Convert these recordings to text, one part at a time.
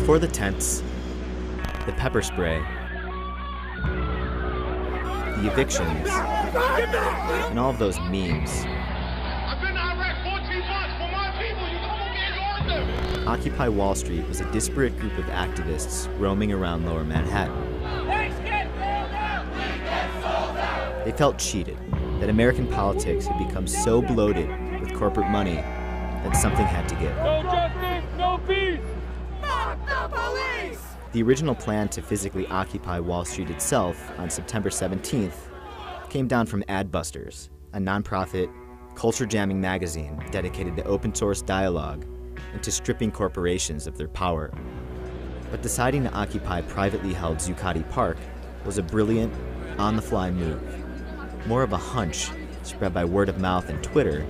Before the tents, the pepper spray, the evictions, and all of those memes, I've been to Iraq 14 months. For my people, you come over and guard them. Occupy Wall Street was a disparate group of activists roaming around lower Manhattan. They felt cheated, that American politics had become so bloated with corporate money that something had to give. No justice, no peace! Fuck the police! The original plan to physically occupy Wall Street itself on September 17th came down from Adbusters, a nonprofit, culture-jamming magazine dedicated to open-source dialogue and to stripping corporations of their power. But deciding to occupy privately held Zuccotti Park was a brilliant, on-the-fly move. More of a hunch spread by word of mouth and Twitter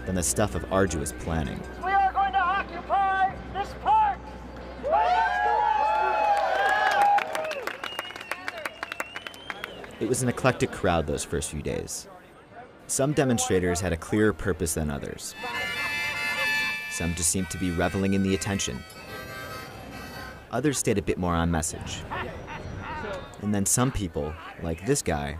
than the stuff of arduous planning. We are going to occupy this park! It was an eclectic crowd those first few days. Some demonstrators had a clearer purpose than others. Some just seemed to be reveling in the attention. Others stayed a bit more on message. And then some people, like this guy,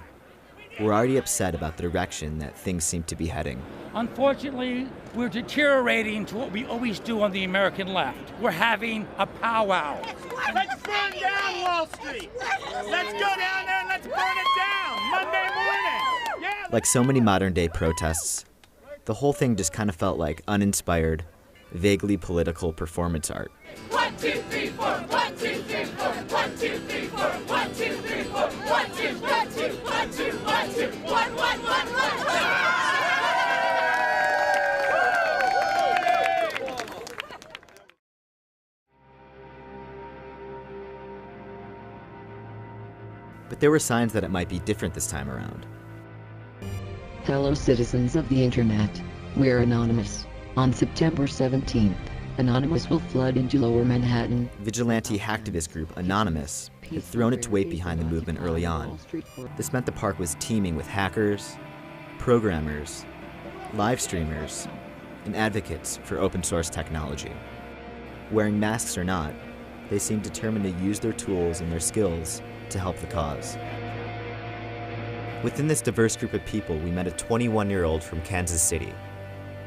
were already upset about the direction that things seemed to be heading. Unfortunately, we're deteriorating to what we always do on the American left. We're having a powwow. Let's burn down Wall Street! Let's go down there and let's burn it down! Monday morning! Yeah! Like so many modern-day protests, the whole thing just kind of felt like uninspired, vaguely political performance art. 1, 2, 3, 4, 1, 2, 3, 4, 1, 2, 3, 4, 1, 2, 3, 4, 1, 2, 1, 2, 1, 2, 1, 2, 1, 1, 1, 1. But there were signs that it might be different this time around. Hello citizens of the internet, we're Anonymous. On September 17th, Anonymous will flood into lower Manhattan. Vigilante hacktivist group Anonymous had thrown its weight behind the movement early on. This meant the park was teeming with hackers, programmers, live streamers, and advocates for open source technology. Wearing masks or not, they seemed determined to use their tools and their skills to help the cause. Within this diverse group of people, we met a 21-year-old from Kansas City.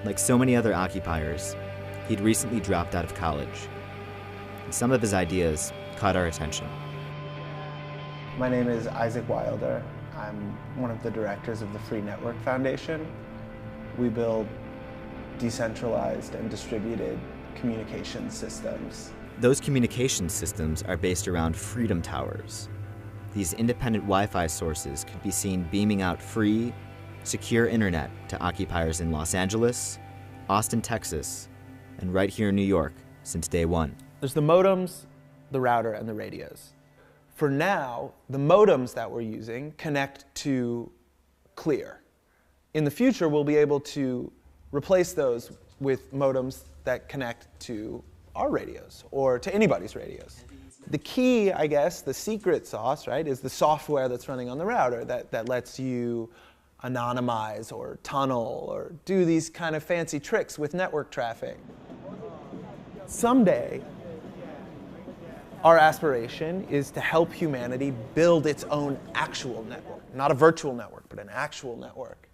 Like so many other occupiers, he'd recently dropped out of college. And some of his ideas caught our attention. My name is Isaac Wilder. I'm one of the directors of the Free Network Foundation. We build decentralized and distributed communication systems. Those communication systems are based around freedom towers. These independent Wi-Fi sources could be seen beaming out free, secure internet to occupiers in Los Angeles, Austin, Texas, and right here in New York since day one. There's the modems, the router, and the radios. For now, the modems that we're using connect to Clear. In the future, we'll be able to replace those with modems that connect to our radios or to anybody's radios. The key, I guess, the secret sauce, right, is the software that's running on the router that lets you anonymize or tunnel or do these kind of fancy tricks with network traffic. Someday, our aspiration is to help humanity build its own actual network. Not a virtual network, but an actual network.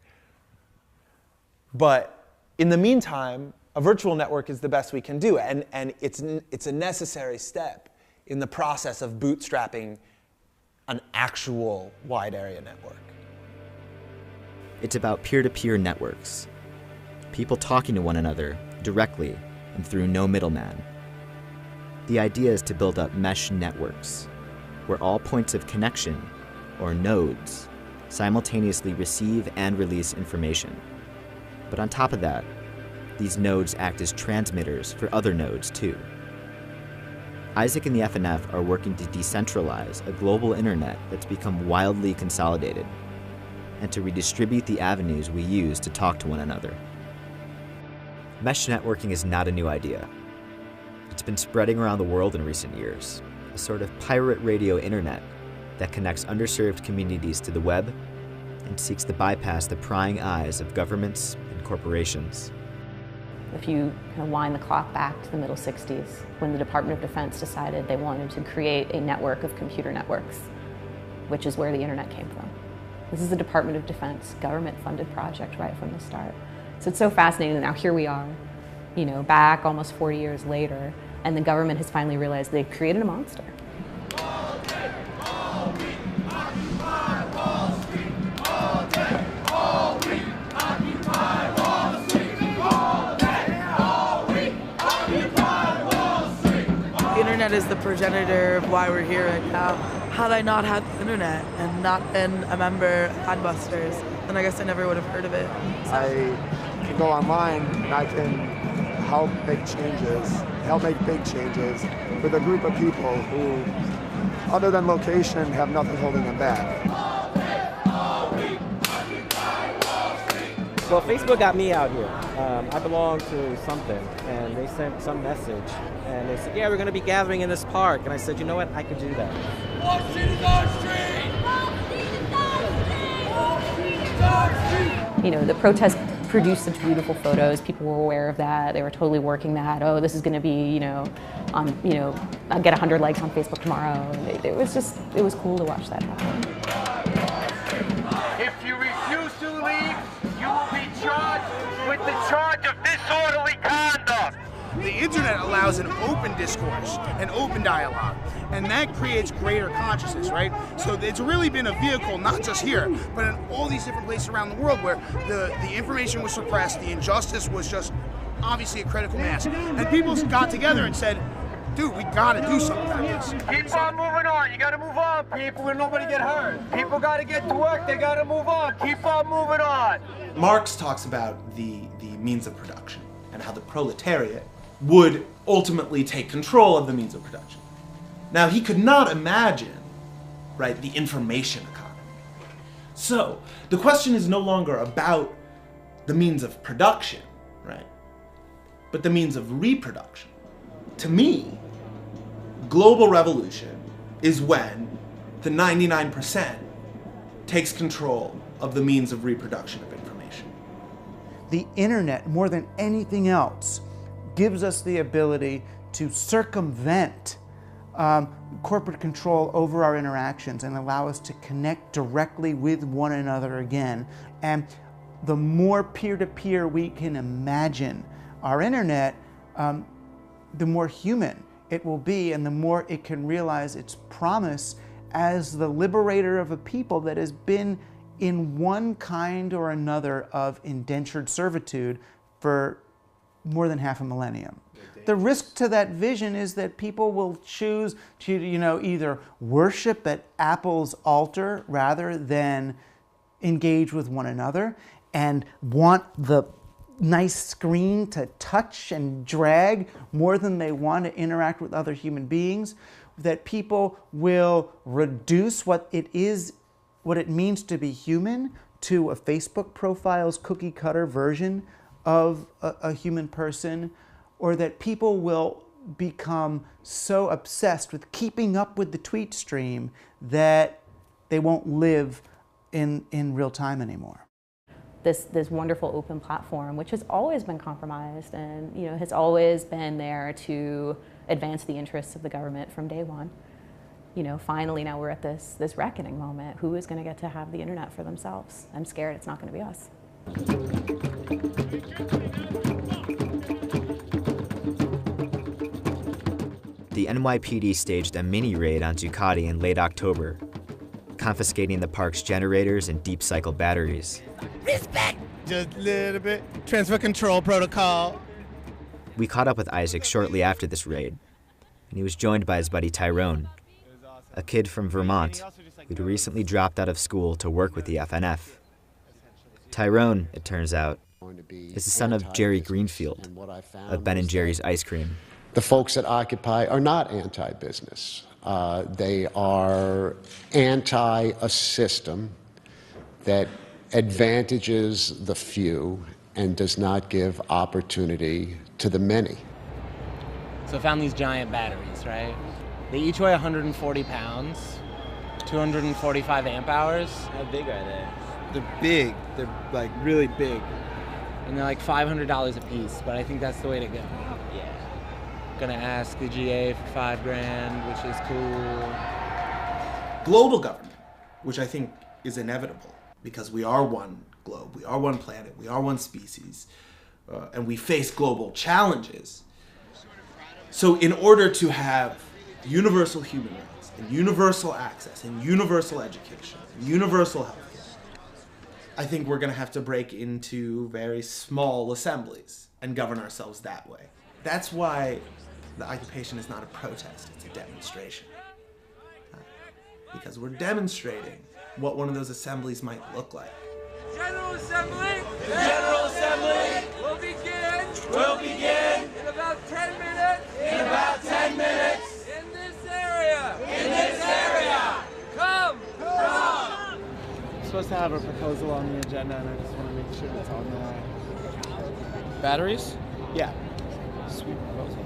But in the meantime, a virtual network is the best we can do, and it's a necessary step in the process of bootstrapping an actual wide area network. It's about peer-to-peer networks. People talking to one another directly and through no middleman. The idea is to build up mesh networks, where all points of connection, or nodes, simultaneously receive and release information. But on top of that, these nodes act as transmitters for other nodes too. Isaac and the FNF are working to decentralize a global internet that's become wildly consolidated, and to redistribute the avenues we use to talk to one another. Mesh networking is not a new idea. It's been spreading around the world in recent years, a sort of pirate radio internet that connects underserved communities to the web and seeks to bypass the prying eyes of governments and corporations. If you kind of wind the clock back to the middle 60s, when the Department of Defense decided they wanted to create a network of computer networks, which is where the internet came from. This is a Department of Defense government-funded project right from the start. So it's so fascinating that now here we are, you know, back almost 40 years later, and the government has finally realized they've created a monster. All day, all week, occupy Wall Street. All day, all week, occupy Wall Street. All day, all week, occupy Wall Street. The internet is the progenitor of why we're here right now. Had I not had the internet and not been a member of Adbusters, then I guess I never would have heard of it. So. I can go online and I can help make big changes with a group of people who, other than location, have nothing holding them back. Well, Facebook got me out here. I belong to something, and they sent some message, and they said, yeah, we're going to be gathering in this park. And I said, you know what, I could do that. Wall Street is our street! Wall Street is our street! Wall Street is our street! You know, the protest produced such beautiful photos. People were aware of that. They were totally working that. Oh, this is going to be, you know, I'll get 100 likes on Facebook tomorrow. And it was cool to watch that happen. If you refuse to leave, you will be charged with the charge of disorderly conduct. The internet allows an open discourse, an open dialogue, and that creates greater consciousness, right? So it's really been a vehicle, not just here, but in all these different places around the world where the information was suppressed, the injustice was just obviously a critical mass. And people got together and said, dude, we gotta do something about this. Keep on moving on. You gotta move on, people, and nobody get hurt. People gotta get to work. They gotta move on. Keep on moving on. Marx talks about the means of production and how the proletariat would ultimately take control of the means of production. Now, he could not imagine, right, the information economy. So, the question is no longer about the means of production, right, but the means of reproduction. To me, global revolution is when the 99% takes control of the means of reproduction of information. The internet, more than anything else, gives us the ability to circumvent corporate control over our interactions and allow us to connect directly with one another again. And the more peer-to-peer we can imagine our internet, the more human it will be, and the more it can realize its promise as the liberator of a people that has been in one kind or another of indentured servitude for more than half a millennium. The risk to that vision is that people will choose to, either worship at Apple's altar rather than engage with one another and want the nice screen to touch and drag more than they want to interact with other human beings, that people will reduce what it means to be human to a Facebook profile's cookie cutter version of a human person, or that people will become so obsessed with keeping up with the tweet stream that they won't live in real time anymore. This wonderful open platform, which has always been compromised and has always been there to advance the interests of the government from day one. Finally now we're at this reckoning moment. Who is going to get to have the internet for themselves? I'm scared it's not going to be us. The NYPD staged a mini raid on Ducati in late October, confiscating the park's generators and deep cycle batteries. Respect! Just a little bit. Transfer control protocol. We caught up with Isaac shortly after this raid, and he was joined by his buddy Tyrone, a kid from Vermont who'd recently dropped out of school to work with the FNF. Tyrone, it turns out, is the son of Jerry Greenfield of Ben & Jerry's Ice Cream. The folks at Occupy are not anti-business. They are anti a system that advantages the few and does not give opportunity to the many. So I found these giant batteries, right? They each weigh 140 pounds, 245 amp hours. How big are they? They're big. They're like really big. and they're like $500 a piece, but I think that's the way to go. Yeah. Gonna ask the GA for $5,000, which is cool. Global government, which I think is inevitable because we are one globe, we are one planet, we are one species, and we face global challenges. So in order to have universal human rights and universal access and universal education and universal health, I think we're going to have to break into very small assemblies and govern ourselves that way. That's why the occupation is not a protest, it's a demonstration. Because we're demonstrating what one of those assemblies might look like. General Assembly! The General Assembly will begin in about 10 minutes. In about 10 minutes. In this area. In this area. Come. I'm supposed to have a proposal on the agenda, and I just want to make sure it's on there. Batteries? Yeah. Sweet proposal.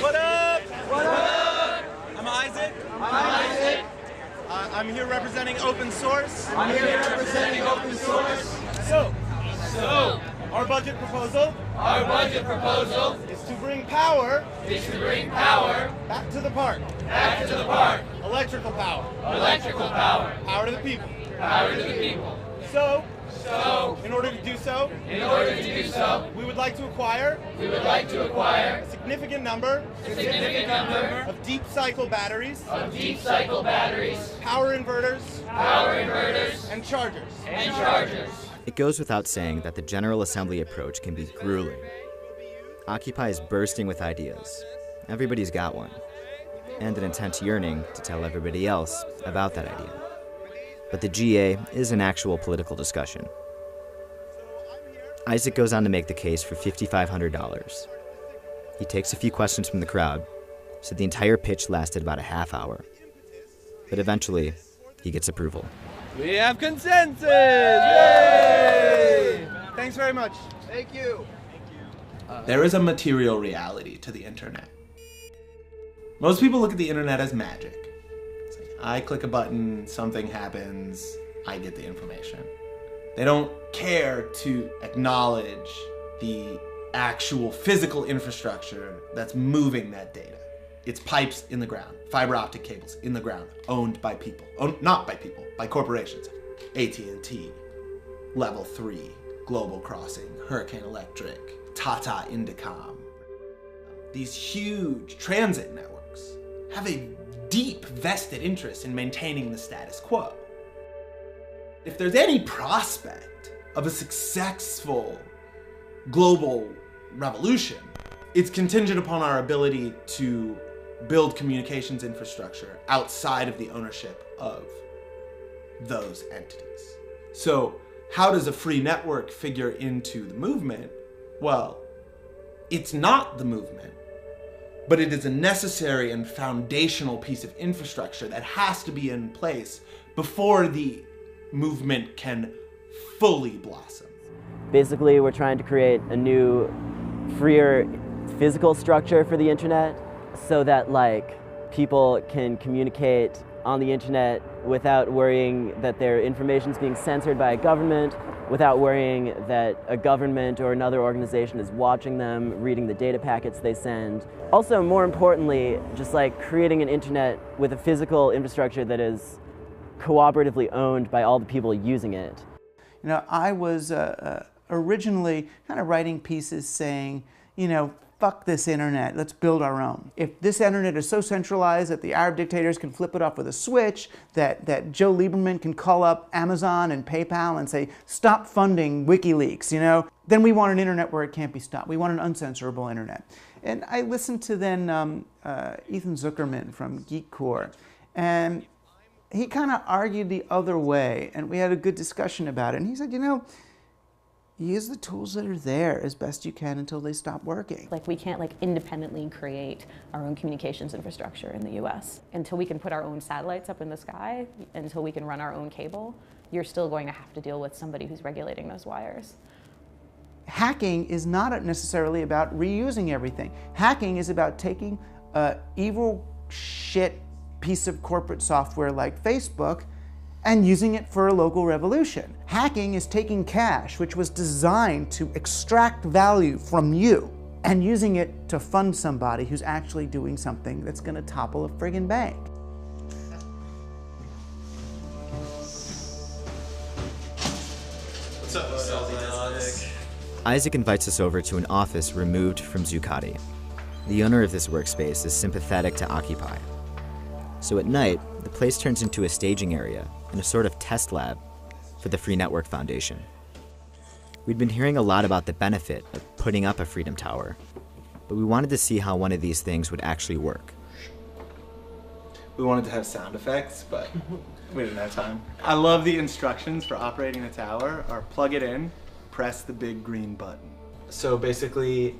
What up? What up? I'm Isaac. I'm Isaac. I'm here representing open source. I'm here representing open source. So, our budget proposal. Our budget proposal is to bring power. Back to the park. Back to the park. Electrical power. Electrical power. Power to the people. Power to the people. So, in order to do so, we would like to acquire a significant number of deep cycle batteries, power inverters, and chargers. It goes without saying that the General Assembly approach can be grueling. Occupy is bursting with ideas. Everybody's got one. And an intense yearning to tell everybody else about that idea. But the GA is an actual political discussion. Isaac goes on to make the case for $5,500. He takes a few questions from the crowd, so the entire pitch lasted about a half hour. But eventually, he gets approval. We have consensus! Yay! Thanks very much. Thank you. There is a material reality to the internet. Most people look at the internet as magic. It's like, I click a button, something happens, I get the information. They don't care to acknowledge the actual physical infrastructure that's moving that data. It's pipes in the ground, fiber optic cables in the ground, owned by people. Not by people, by corporations. AT&T, Level 3, Global Crossing, Hurricane Electric, Tata Indicom. These huge transit networks have a deep vested interest in maintaining the status quo. If there's any prospect of a successful global revolution, it's contingent upon our ability to build communications infrastructure outside of the ownership of those entities. So how does a free network figure into the movement? Well, it's not the movement, but it is a necessary and foundational piece of infrastructure that has to be in place before the movement can fully blossom. Basically, we're trying to create a new, freer physical structure for the internet so that people can communicate on the internet without worrying that their information is being censored by a government, without worrying that a government or another organization is watching them, reading the data packets they send. Also, more importantly, just creating an internet with a physical infrastructure that is cooperatively owned by all the people using it. You know, I was originally kind of writing pieces saying, you know, fuck this internet, let's build our own. If this internet is so centralized that the Arab dictators can flip it off with a switch, that Joe Lieberman can call up Amazon and PayPal and say, stop funding WikiLeaks, you know, then we want an internet where it can't be stopped. We want an uncensorable internet. And I listened to then Ethan Zuckerman from Geek Core, and he kind of argued the other way, and we had a good discussion about it. And he said, you know, use the tools that are there as best you can until they stop working. We can't independently create our own communications infrastructure in the US. Until we can put our own satellites up in the sky, until we can run our own cable, you're still going to have to deal with somebody who's regulating those wires. Hacking is not necessarily about reusing everything. Hacking is about taking an evil shit piece of corporate software like Facebook and using it for a local revolution. Hacking is taking cash, which was designed to extract value from you, and using it to fund somebody who's actually doing something that's going to topple a friggin' bank. What's up, Isaac? Isaac invites us over to an office removed from Zuccotti. The owner of this workspace is sympathetic to Occupy. So at night, the place turns into a staging area and a sort of test lab for the Free Network Foundation. We'd been hearing a lot about the benefit of putting up a Freedom Tower, but we wanted to see how one of these things would actually work. We wanted to have sound effects, but we didn't have time. I love the instructions for operating the tower are plug it in, press the big green button. So basically,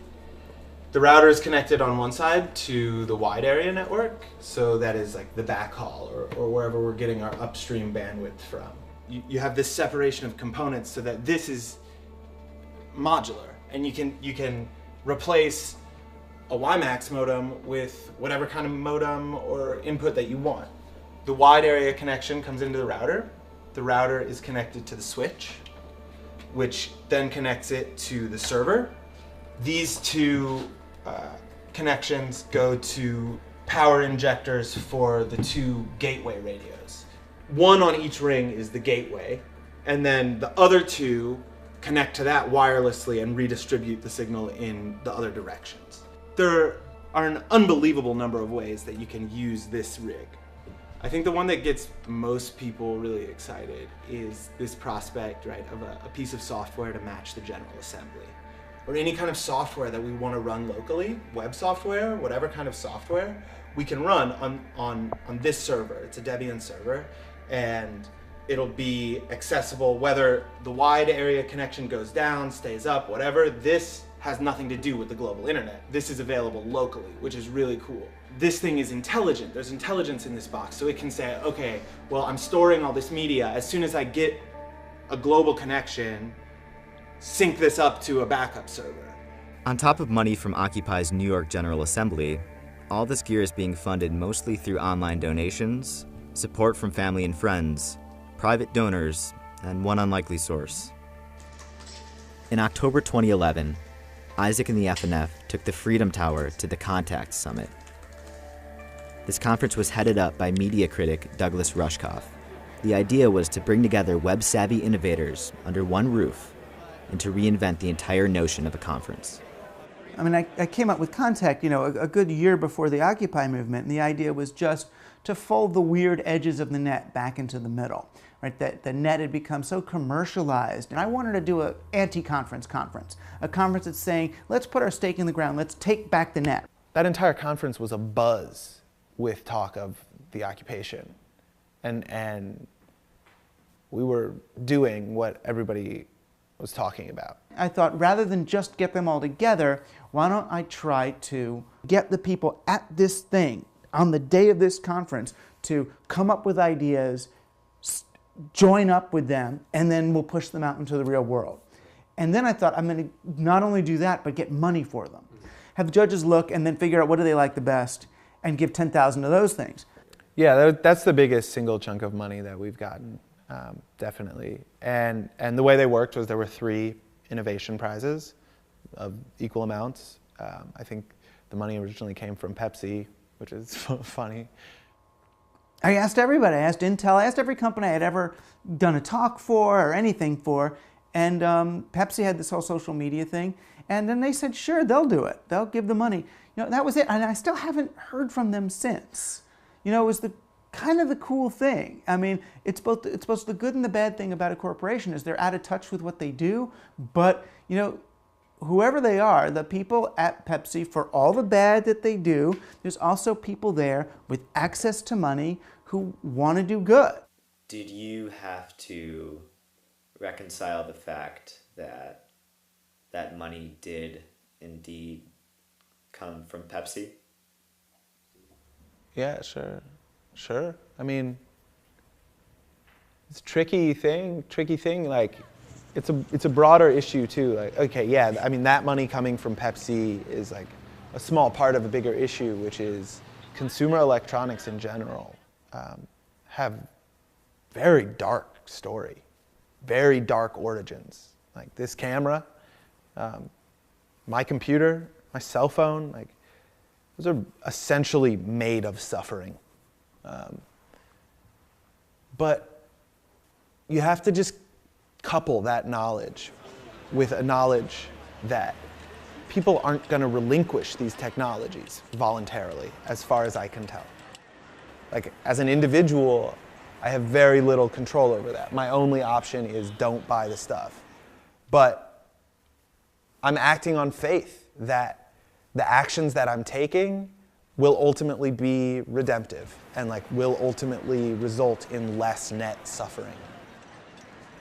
the router is connected on one side to the wide area network, so that is like the backhaul or wherever we're getting our upstream bandwidth from. You have this separation of components so that this is modular, and you can replace a WiMAX modem with whatever kind of modem or input that you want. The wide area connection comes into the router. The router is connected to the switch, which then connects it to the server. These two connections go to power injectors for the two gateway radios. One on each ring is the gateway, and then the other two connect to that wirelessly and redistribute the signal in the other directions. There are an unbelievable number of ways that you can use this rig. I think the one that gets most people really excited is this prospect, right, of a piece of software to match the General Assembly. Or any kind of software that we want to run locally, web software, whatever kind of software, we can run on this server. It's a Debian server, and it'll be accessible whether the wide area connection goes down, stays up, whatever. This has nothing to do with the global internet. This is available locally, which is really cool. This thing is intelligent. There's intelligence in this box, so it can say, okay, well, I'm storing all this media. As soon as I get a global connection, sync this up to a backup server. On top of money from Occupy's New York General Assembly, all this gear is being funded mostly through online donations, support from family and friends, private donors, and one unlikely source. In October 2011, Isaac and the FNF took the Freedom Tower to the Contact Summit. This conference was headed up by media critic Douglas Rushkoff. The idea was to bring together web-savvy innovators under one roof and to reinvent the entire notion of a conference. I mean, I came up with Contact, a good year before the Occupy movement, and the idea was just to fold the weird edges of the net back into the middle, right? That the net had become so commercialized, and I wanted to do an anti-conference conference, a conference that's saying, let's put our stake in the ground, let's take back the net. That entire conference was a buzz with talk of the occupation, and we were doing what everybody was talking about. I thought, rather than just get them all together, why don't I try to get the people at this thing on the day of this conference to come up with ideas, join up with them, and then we'll push them out into the real world. And then I thought, I'm going to not only do that, but get money for them. Have the judges look and then figure out what do they like the best and give 10,000 of those things. Yeah, that's the biggest single chunk of money that we've gotten, definitely. And the way they worked was there were 3 innovation prizes of equal amounts. I think the money originally came from Pepsi, which is funny. I asked everybody. I asked Intel. I asked every company I had ever done a talk for or anything for. And Pepsi had this whole social media thing. And then they said, sure, they'll do it. They'll give the money. That was it. And I still haven't heard from them since. It was kind of the cool thing. I mean, it's both the good and the bad thing about a corporation is they're out of touch with what they do. But, whoever they are, the people at Pepsi, for all the bad that they do, there's also people there with access to money who want to do good. Did you have to reconcile the fact that that money did indeed come from Pepsi? Yeah, sure. I mean, it's a tricky thing, like, it's a broader issue too. Like, okay, yeah, I mean, that money coming from Pepsi is like a small part of a bigger issue, which is consumer electronics in general have very dark story, very dark origins. Like this camera, my computer, my cell phone, like those are essentially made of suffering. But you have to just couple that knowledge with a knowledge that people aren't going to relinquish these technologies voluntarily, as far as I can tell. Like, as an individual, I have very little control over that. My only option is don't buy the stuff. But I'm acting on faith that the actions that I'm taking will ultimately be redemptive and like will ultimately result in less net suffering.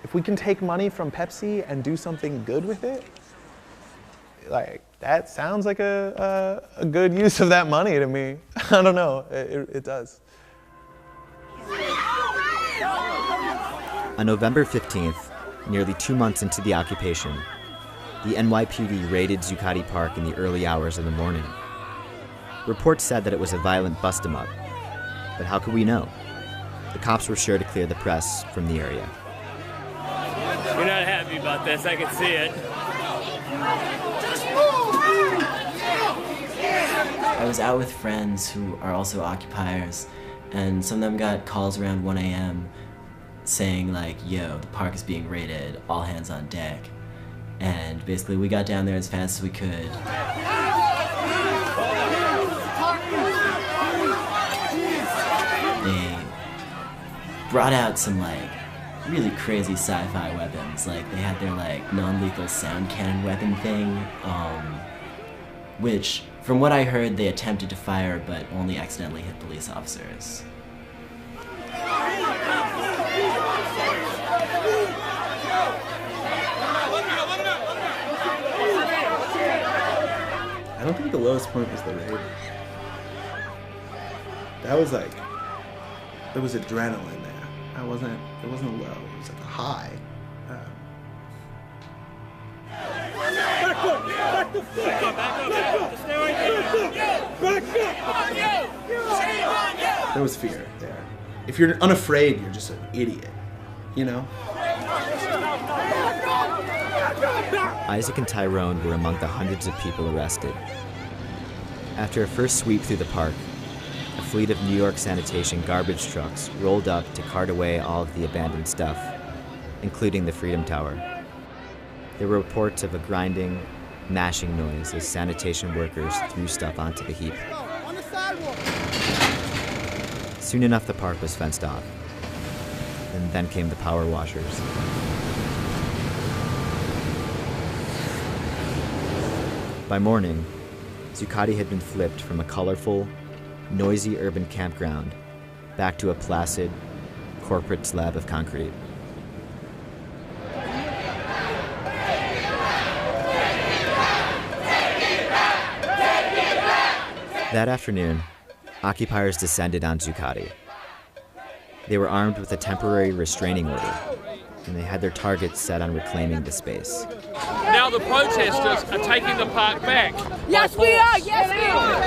If we can take money from Pepsi and do something good with it, like that sounds like a good use of that money to me. I don't know, it does. On November 15th, nearly 2 months into the occupation, the NYPD raided Zuccotti Park in the early hours of the morning. Reports said that it was a violent bust-em-up, but how could we know? The cops were sure to clear the press from the area. You're not happy about this, I can see it. I was out with friends who are also occupiers, and some of them got calls around 1 a.m. saying like, yo, the park is being raided, all hands on deck. And basically we got down there as fast as we could. They brought out some like really crazy sci-fi weapons. Like they had their like non-lethal sound cannon weapon thing, which from what I heard they attempted to fire but only accidentally hit police officers. I don't think the lowest point was the raid. That was like, there was adrenaline there. It wasn't low, it was like a high. There was fear there. If you're unafraid, you're just an idiot, you know? Isaac and Tyrone were among the hundreds of people arrested. After a first sweep through the park, a fleet of New York sanitation garbage trucks rolled up to cart away all of the abandoned stuff, including the Freedom Tower. There were reports of a grinding, mashing noise as sanitation workers threw stuff onto the heap. Soon enough, the park was fenced off, and then came the power washers. By morning, Zuccotti had been flipped from a colorful, noisy urban campground back to a placid, corporate slab of concrete. That afternoon, occupiers descended on Zuccotti. They were armed with a temporary restraining order, and they had their targets set on reclaiming the space. Now the protesters are taking the park back. Yes, we are! Yes, we are!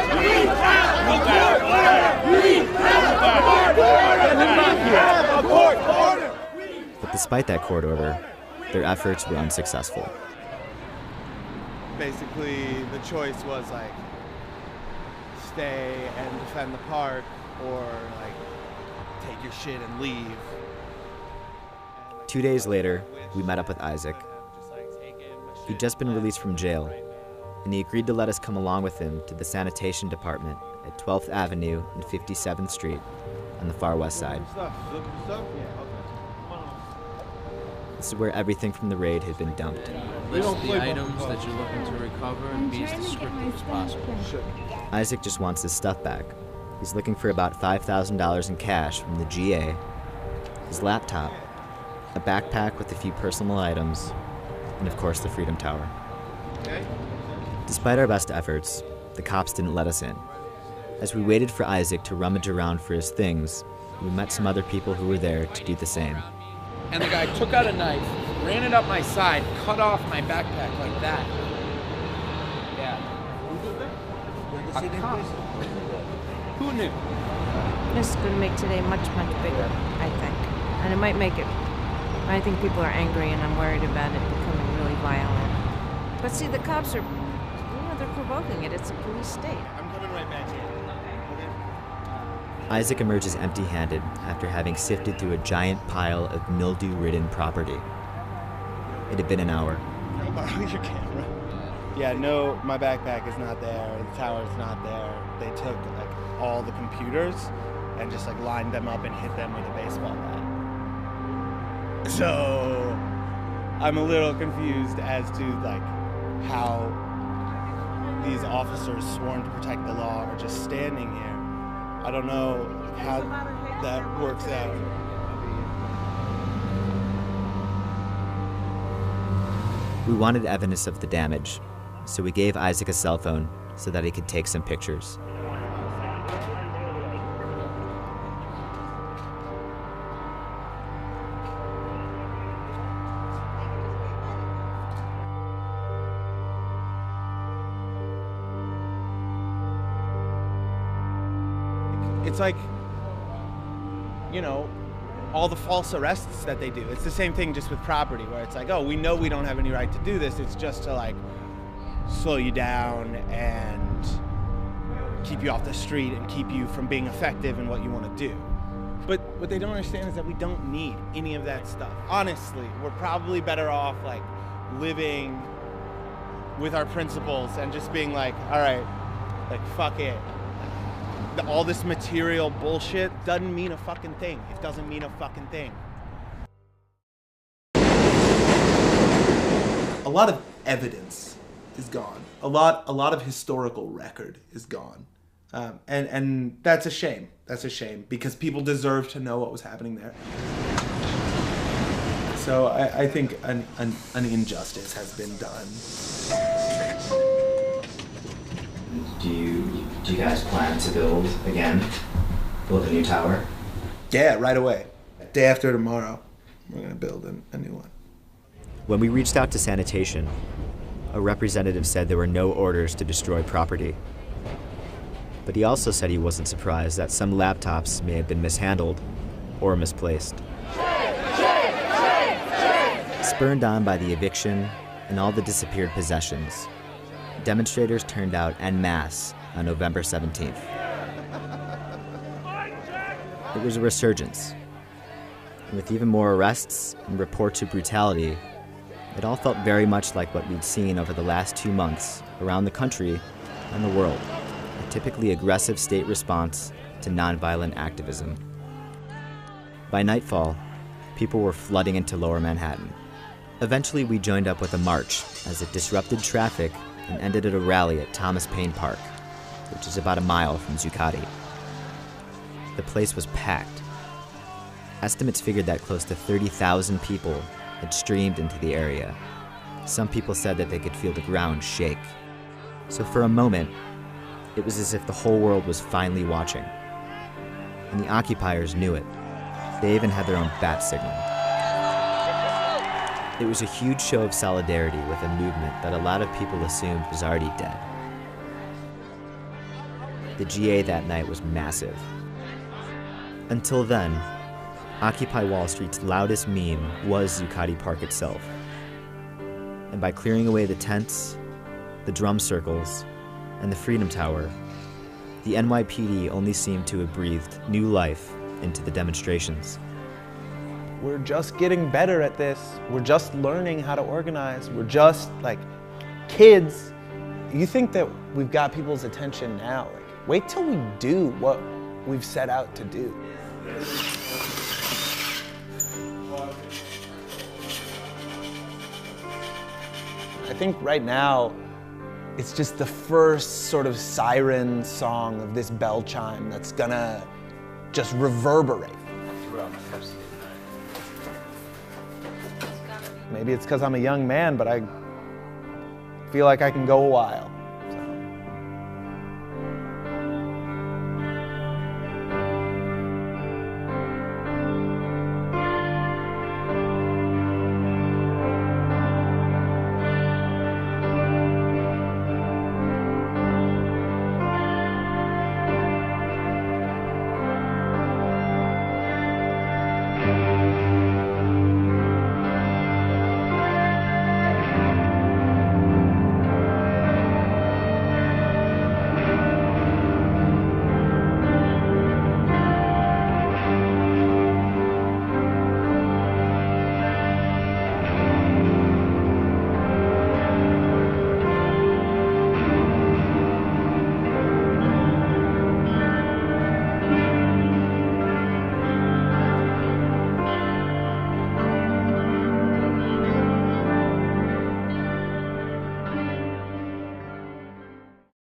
But despite that court order, their efforts were unsuccessful. Basically, the choice was like, stay and defend the park, or like, take your shit and leave. 2 days later, we met up with Isaac. He'd just been released from jail, and he agreed to let us come along with him to the sanitation department at 12th Avenue and 57th Street on the far west side. This is where everything from the raid had been dumped. List the items that you're looking to recover and be as descriptive as possible. Isaac just wants his stuff back. He's looking for about $5,000 in cash from the GA, his laptop, a backpack with a few personal items, and of course the Freedom Tower. Okay. Despite our best efforts, the cops didn't let us in. As we waited for Isaac to rummage around for his things, we met some other people who were there to do the same. And the guy took out a knife, ran it up my side, cut off my backpack like that. Yeah. A cop. Who knew? This is going to make today much, much bigger, I think. And it might make it, I think people are angry and I'm worried about it becoming really violent. But see, the cops are, they're provoking it. It's a police state. I'm coming right back here. Isaac emerges empty-handed after having sifted through a giant pile of mildew-ridden property. It had been an hour. Can I borrow your camera? Yeah, no, my backpack is not there. The tower's not there. They took like all the computers and just like lined them up and hit them with a baseball bat. So I'm a little confused as to like how these officers sworn to protect the law are just standing here. I don't know how that works out. We wanted evidence of the damage, so we gave Isaac a cell phone so that he could take some pictures. It's like, you know, all the false arrests that they do. It's the same thing just with property, where it's like, oh, we know we don't have any right to do this. It's just to like slow you down and keep you off the street and keep you from being effective in what you want to do. But what they don't understand is that we don't need any of that stuff. Honestly, we're probably better off like living with our principles and just being like, all right, like fuck it. All this material bullshit doesn't mean a fucking thing. It doesn't mean a fucking thing. A lot of evidence is gone. A lot of historical record is gone. And that's a shame. That's a shame because people deserve to know what was happening there. So I think an injustice has been done. Do you guys plan to build a new tower? Yeah, right away. Day after tomorrow, we're gonna build a new one. When we reached out to sanitation, a representative said there were no orders to destroy property. But he also said he wasn't surprised that some laptops may have been mishandled or misplaced. Spurned on by the eviction and all the disappeared possessions, demonstrators turned out en masse on November 17th. It was a resurgence. And with even more arrests and reports of brutality, it all felt very much like what we'd seen over the last 2 months around the country and the world, a typically aggressive state response to nonviolent activism. By nightfall, people were flooding into Lower Manhattan. Eventually, we joined up with a march as it disrupted traffic and ended at a rally at Thomas Paine Park, which is about a mile from Zuccotti. The place was packed. Estimates figured that close to 30,000 people had streamed into the area. Some people said that they could feel the ground shake. So for a moment, it was as if the whole world was finally watching. And the occupiers knew it. They even had their own bat signal. It was a huge show of solidarity with a movement that a lot of people assumed was already dead. The GA that night was massive. Until then, Occupy Wall Street's loudest meme was Zuccotti Park itself. And by clearing away the tents, the drum circles, and the Freedom Tower, the NYPD only seemed to have breathed new life into the demonstrations. We're just getting better at this. We're just learning how to organize. We're just like kids. You think that we've got people's attention now. Like, wait till we do what we've set out to do. I think right now, it's just the first sort of siren song of this bell chime that's gonna just reverberate. Maybe it's because I'm a young man, but I feel like I can go a while.